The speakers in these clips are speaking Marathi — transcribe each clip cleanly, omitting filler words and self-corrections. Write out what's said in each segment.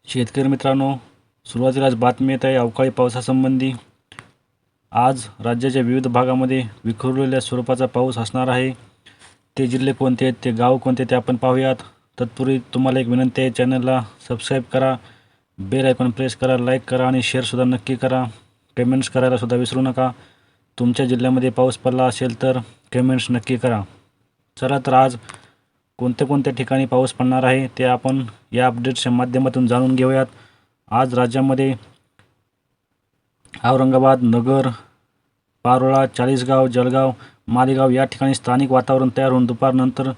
शेतकरी मित्रांनो, सुरुवातीलाच बातमी येत आहे अवकाळी पावसासंबंधी. आज राज्याच्या विविध भागामध्ये विखुरलेल्या स्वरूपाचा पाऊस असणार आहे. ते जिल्हे कोणते आहेत, ते गाव कोणते ते आपण पाहूयात. तत्पूर्वी तुम्हाला एक विनंती आहे, चॅनलला सबस्क्राईब करा, बेल आयकॉन प्रेस करा, लाईक करा आणि शेअरसुद्धा नक्की करा. कमेंट्स करायलासुद्धा विसरू नका. तुमच्या जिल्ह्यामध्ये पाऊस पडला असेल तर कमेंट्स नक्की करा. चला तर आज कोणत्या ठिकाणी पाऊस पडणार आहे ते आपण या अपडेट्सच्या माध्यमातून जाणून घेऊयात. आज राज्यामध्ये औरंगाबाद, नगर, पारोळा, चाळीसगाव, जळगाव, मालेगाव या ठिकाणी स्थानिक वातावरण तयार होऊन दुपारनंतर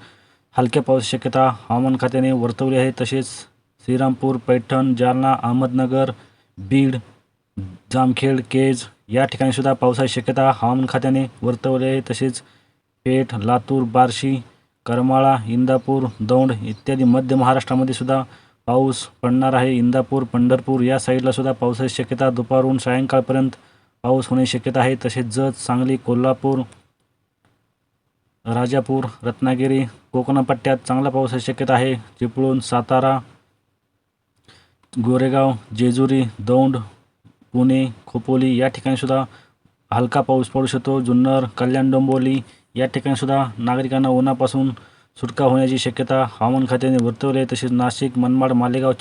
हलक्या पावसाची शक्यता हवामान खात्याने वर्तवली आहे. तसेच श्रीरामपूर, पैठण, जालना, अहमदनगर, बीड, जामखेड, केज या ठिकाणी सुद्धा पावसाची शक्यता हवामान खात्याने वर्तवली आहे. तसेच पेठ, लातूर, बार्शी, करमाळा, इंदापूर, दौंड इत्यादी मध्य महाराष्ट्रामध्ये सुद्धा पाऊस पडणार आहे. इंदापूर, पंढरपूर या साईडला सुद्धा पावसाची शक्यता दुपारहून सायंकाळपर्यंत पाऊस होण्याची शक्यता आहे. तसेच जत, सांगली, कोल्हापूर, राजापूर, रत्नागिरी, कोकण पट्ट्यात चांगला पावसाची शक्यता आहे. चिपळूण, सातारा, गोरेगाव, जेजुरी, दौंड, पुणे, खोपोली या ठिकाणी सुद्धा हलका पाऊस पडू शकतो. जुन्नर, कल्याण, डोंबिवली या ठिकाणी सुद्धा नागरिकांना उन्हापासून सुटका होण्याची शक्यता हवामान खात्याने वर्तवली आहे. तसेच नाशिक, मनमाड, मालेगाव,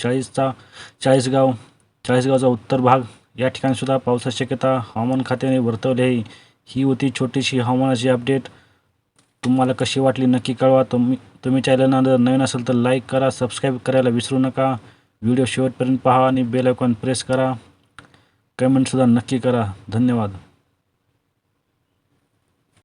चाळीसगावचा उत्तर भाग या ठिकाणी सुद्धा पावसाची शक्यता हवामान खात्याने वर्तवली आहे. ही होती छोटीशी हवामानाची अपडेट. तुम्हाला कशी वाटली नक्की कळवा. तुम्ही चॅनलला जर नवीन असेल तर लाईक करा, सबस्क्राईब करायला विसरू नका. व्हिडिओ शेवटपर्यंत पहा आणि बेल आयकॉन प्रेस करा. कमेंटसुद्धा नक्की करा. धन्यवाद.